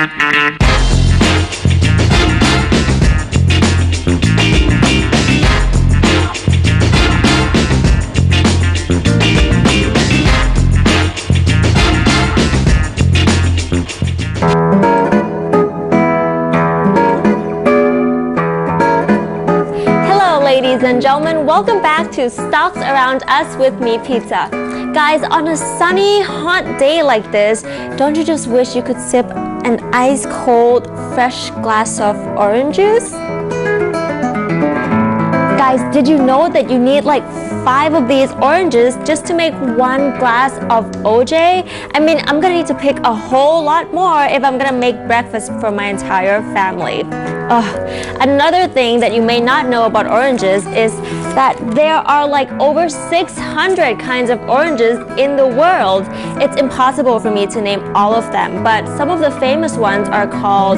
Ladies and gentlemen, welcome back to Stocks Around Us with me, Pizza. Guys, on a sunny, hot day like this, don't you just wish you could sip an ice-cold, fresh glass of orange juice? Guys, did you know that you need like 5 of these oranges just to make 1 glass of OJ? I mean, I'm gonna need to pick a whole lot more if I'm gonna make breakfast for my entire family. Another thing that you may not know about oranges is that there are like over 600 kinds of oranges in the world. It's impossible for me to name all of them, but some of the famous ones are called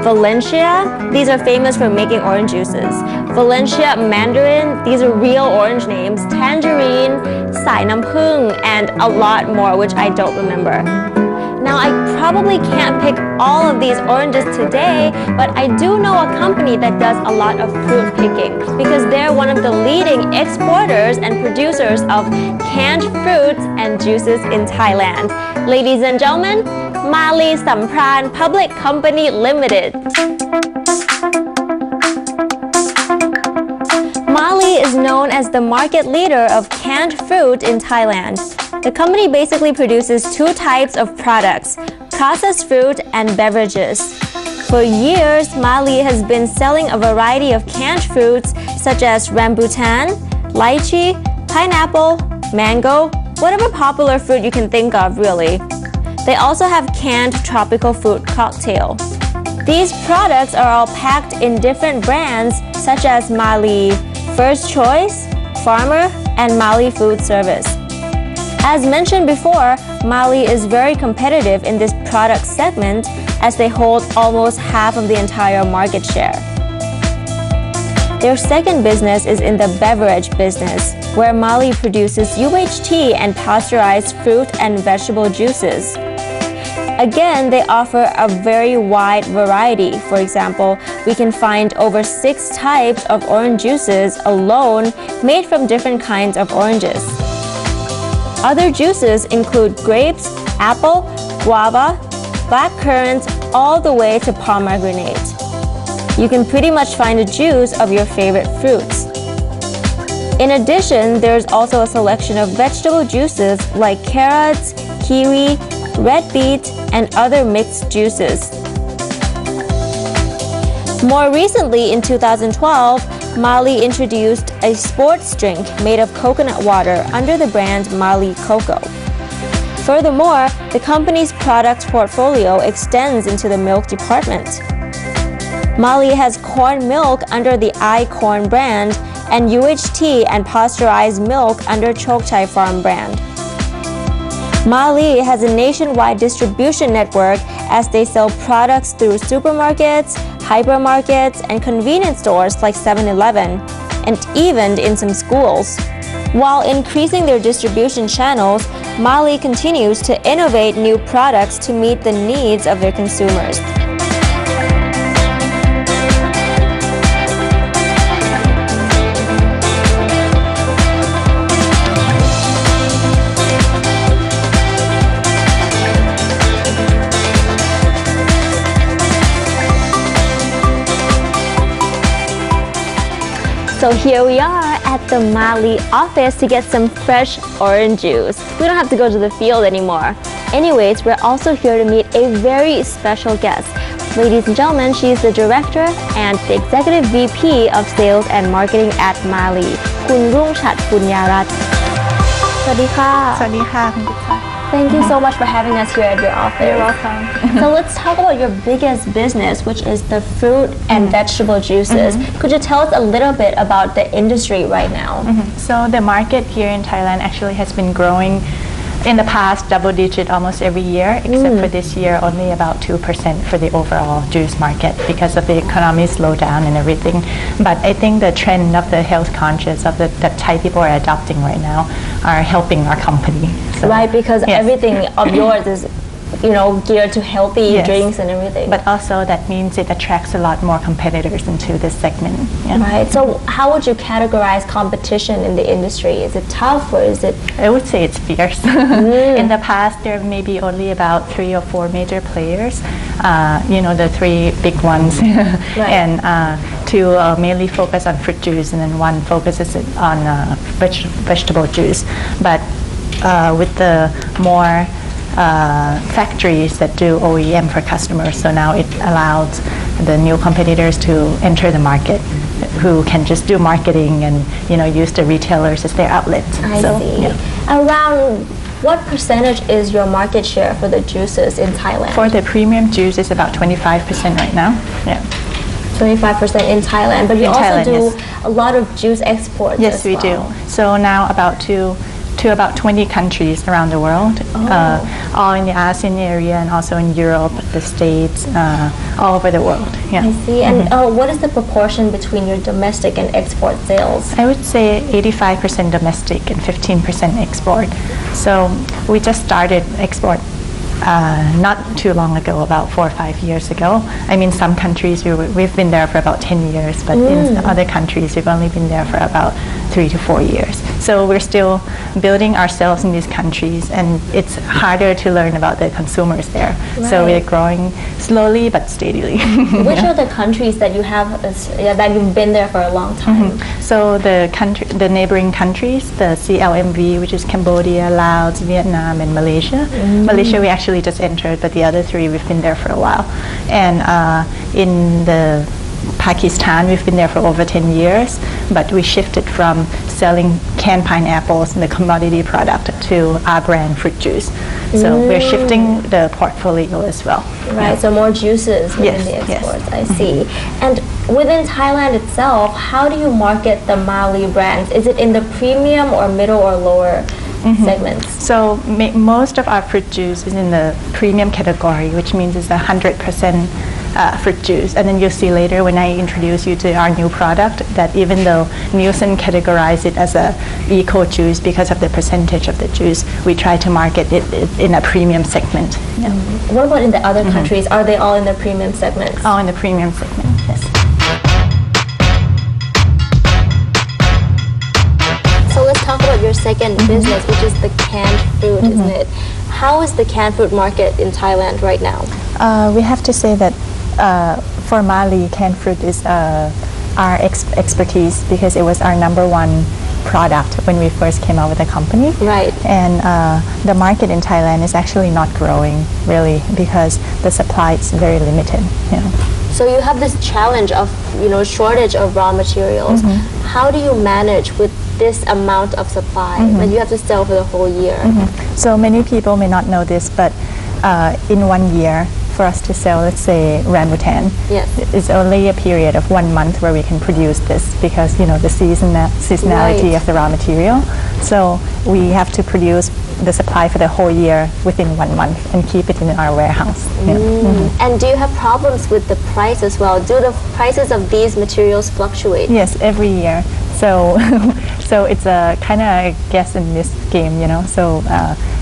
Valencia. These are famous for making orange juices. Valencia Mandarin, these are real orange names. Tangerine, Sai Nam Phung, and a lot more, which I don't remember. Now, I probably can't pick all of these oranges today, but I do know a company that does a lot of fruit picking because they're one of the leading exporters and producers of canned fruits and juices in Thailand. Ladies and gentlemen, MALEE Sampran Public Company Limited. MALEE is known as the market leader of canned fruit in Thailand. The company basically produces 2 types of products, processed fruit and beverages. For years, MALEE has been selling a variety of canned fruits such as rambutan, lychee, pineapple, mango, whatever popular fruit you can think of really. They also have canned tropical fruit cocktail. These products are all packed in different brands such as MALEE First Choice, Farmer, and MALEE Food Service. As mentioned before, MALEE is very competitive in this product segment as they hold almost half of the entire market share. Their second business is in the beverage business, where MALEE produces UHT and pasteurized fruit and vegetable juices. Again, they offer a very wide variety. For example, we can find over 6 types of orange juices alone made from different kinds of oranges. Other juices include grapes, apple, guava, black currant, all the way to pomegranate. You can pretty much find a juice of your favorite fruits. In addition, there's also a selection of vegetable juices like carrots, kiwi, red beet, and other mixed juices. More recently, in 2012, MALEE introduced a sports drink made of coconut water under the brand MALEE Cocoa. Furthermore, the company's product portfolio extends into the milk department. MALEE has corn milk under the iCorn brand and UHT and pasteurized milk under Chokchai Farm brand. MALEE has a nationwide distribution network as they sell products through supermarkets, hypermarkets, and convenience stores like 7-Eleven, and even in some schools. While increasing their distribution channels, MALEE continues to innovate new products to meet the needs of their consumers. So here we are at the MALEE office to get some fresh orange juice. We don't have to go to the field anymore. Anyways, we're also here to meet a very special guest. Ladies and gentlemen, she's the director and the executive VP of Sales and Marketing at MALEE, คุณรุ่งฉัตร ปุญญารัตน์ สวัสดีค่ะ สวัสดีค่ะคุณติ๊กค่ะ Thank you so much for having us here at your office. You're welcome. So let's talk about your biggest business, which is the fruit and vegetable juices. Could you tell us a little bit about the industry right now? So the market here in Thailand actually has been growing in the past double-digit almost every year, except for this year only about 2% for the overall juice market because of the economy slowdown and everything. But I think the trend of the health conscious of the Thai people are adopting right now are helping our company. So, right, because everything of yours is geared to healthy Yes. drinks and everything. But also that means it attracts a lot more competitors into this segment. Yeah. Right. So how would you categorize competition in the industry? Is it tough or is it? I would say it's fierce. In the past, there may be only about 3 or 4 major players, the 3 big ones, Right. and two mainly focus on fruit juice, and then one focuses on vegetable juice. But with the more factories that do OEM for customers, so now it allows the new competitors to enter the market, who can just do marketing and use the retailers as their outlet. I see. Yeah. Around what percentage is your market share for the juices in Thailand? For the premium juice, it's about 25% right now. Yeah. 25% in Thailand, but you In also Thailand, do yes. a lot of juice exports. Yes, as we well. do. So now about to about 20 countries around the world, all in the ASEAN area and also in Europe, the States, all over the world. Yeah. I see. And what is the proportion between your domestic and export sales? I would say 85% domestic and 15% export. So we just started export not too long ago, about 4 or 5 years ago. I mean, some countries we've been there for about 10 years, but in other countries we've only been there for about 3 to 4 years. So we're still building ourselves in these countries, and it's harder to learn about the consumers there. So Right. we're growing slowly but steadily. Which are the countries that you have that you've been there for a long time? So the neighboring countries, the CLMV, which is Cambodia, Laos, Vietnam, and Malaysia. Malaysia we actually just entered, but the other 3 we've been there for a while. And in the Pakistan, we've been there for over 10 years, but we shifted from selling canned pineapples and the commodity product to our brand fruit juice. So we're shifting the portfolio as well. Right, so more juices within Yes, the yes. exports, I see. And within Thailand itself, how do you market the MALEE brands? Is it in the premium or middle or lower segments? So most of our fruit juice is in the premium category, which means it's 100% fruit juice. And then you'll see later when I introduce you to our new product that even though Nielsen categorized it as a eco juice because of the percentage of the juice, we try to market it in a premium segment. Yeah. What about in the other countries? Are they all in the premium segments? All in the premium segment, yes. So let's talk about your second business, which is the canned fruit, isn't it? How is the canned fruit market in Thailand right now? We have to say that for MALEE, canned fruit is our expertise because it was our number 1 product when we first came out with the company. Right. And the market in Thailand is actually not growing really because the supply is very limited. So you have this challenge of shortage of raw materials. How do you manage with this amount of supply when you have to sell for the whole year? So many people may not know this, but in 1 year, for us to sell, let's say, rambutan, Yes. it's only a period of 1 month where we can produce this because, the seasonality Right. of the raw material. So we have to produce the supply for the whole year within 1 month and keep it in our warehouse. Yeah. And do you have problems with the price as well? Do the prices of these materials fluctuate? Yes, every year. So it's a kind of a guess in this game, So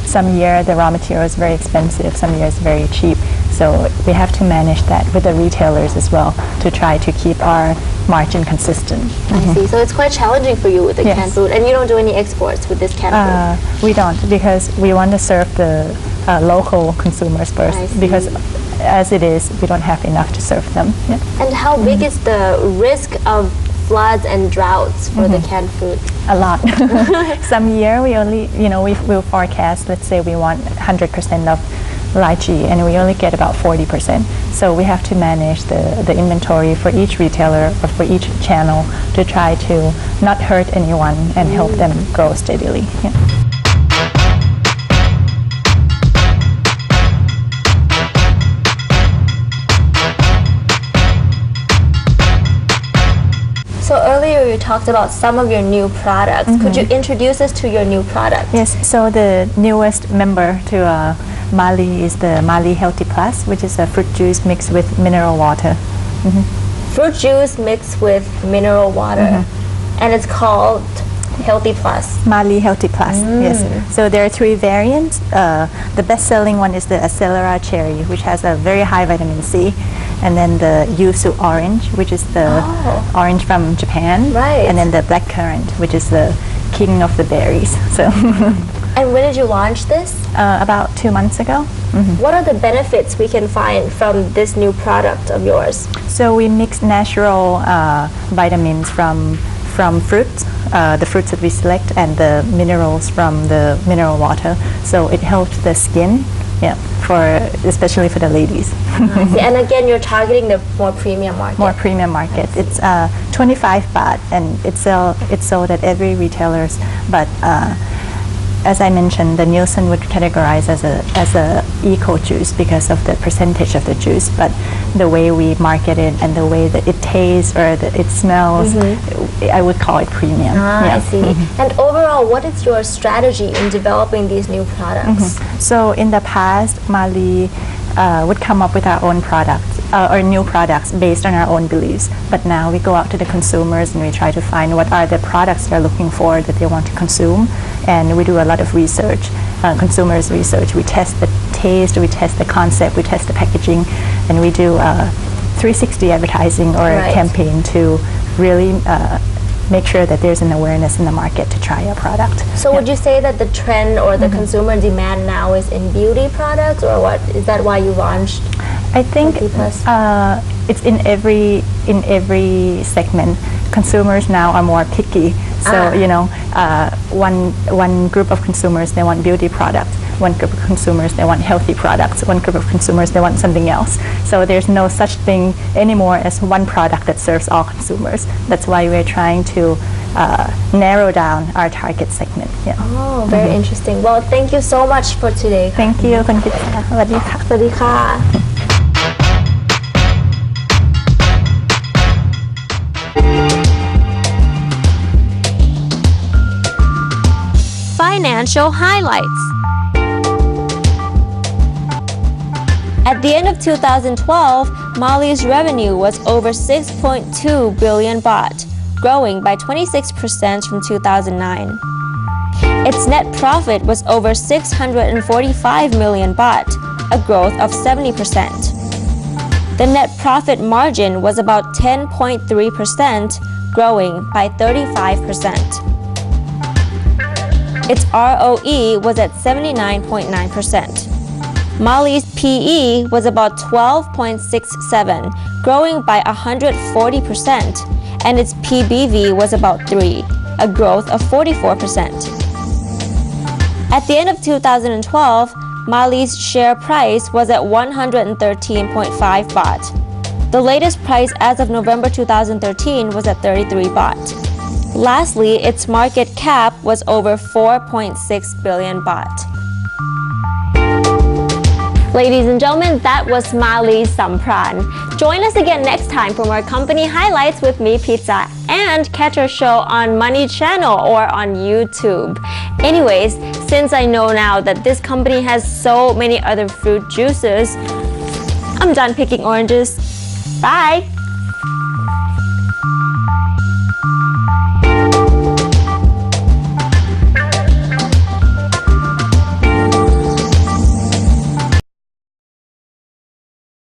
some year the raw material is very expensive, some years very cheap. So we have to manage that with the retailers as well to try to keep our margin consistent. I see. So it's quite challenging for you with the Yes. canned fruit, and you don't do any exports with this canned fruit. We don't because we want to serve the local consumers first I see. because as it is, we don't have enough to serve them. Yeah. And how big is the risk of floods and droughts for the canned fruit? A lot. Some year we only, we will forecast, let's say we want 100% of lychee and we only get about 40%. So we have to manage the inventory for each retailer or for each channel to try to not hurt anyone and help them grow steadily. Yeah. So earlier you talked about some of your new products. Could you introduce us to your new product? Yes, so the newest member to MALEE is the MALEE Healthy Plus, which is a fruit juice mixed with mineral water. Fruit juice mixed with mineral water. And it's called Healthy Plus. MALEE Healthy Plus, yes. So there are 3 variants. The best-selling one is the Acelera Cherry, which has a very high vitamin C, and then the Yuzu Orange, which is the orange from Japan, Right. and then the Blackcurrant, which is the king of the berries. So And when did you launch this? about 2 months ago. What are the benefits we can find from this new product of yours? So we mix natural vitamins from fruits, the fruits that we select, and the minerals from the mineral water. So it helps the skin, especially for the ladies. And again, you're targeting the more premium market. More premium market. It's 25 baht, and it's sold at every retailers. But as I mentioned, the Nielsen would categorize as a eco juice because of the percentage of the juice. But the way we market it and the way that it tastes or that it smells, I would call it premium. I see. And overall, what is your strategy in developing these new products? So in the past, MALEE would come up with our own products or new products based on our own beliefs. But now we go out to the consumers and we try to find what are the products they're looking for that they want to consume. And we do a lot of research, consumers research. We test the taste, we test the concept, we test the packaging, and we do 360 advertising or a campaign to really make sure that there's an awareness in the market to try a product. So would you say that the trend or the consumer demand now is in beauty products, or what? Is that why you launched? I think it's in every segment. Consumers now are more picky. So one group of consumers, they want beauty products. One group of consumers, they want healthy products. One group of consumers, they want something else. So there's no such thing anymore as one product that serves all consumers. That's why we're trying to narrow down our target segment. Oh, very interesting. Well, thank you so much for today. Thank you. คุณกิตติสวัสดีค่ะ สวัสดีค่ะ Financial highlights. At the end of 2012, MALEE's revenue was over 6.2 billion baht, growing by 26% from 2009. Its net profit was over 645 million baht, a growth of 70%. The net profit margin was about 10.3%, growing by 35%. Its ROE was at 79.9%. MALEE's PE was about 12.67, growing by 140%, and its PBV was about 3, a growth of 44%. At the end of 2012, MALEE's share price was at 113.5 baht. The latest price as of November 2013 was at 33 baht. Lastly, its market cap was over 4.6 billion baht. Ladies and gentlemen, that was MALEE Sampran. Join us again next time for more company highlights with me, Pizza, and catch our show on Money Channel or on YouTube. Anyways, since I know now that this company has so many other fruit juices, I'm done picking oranges. Bye!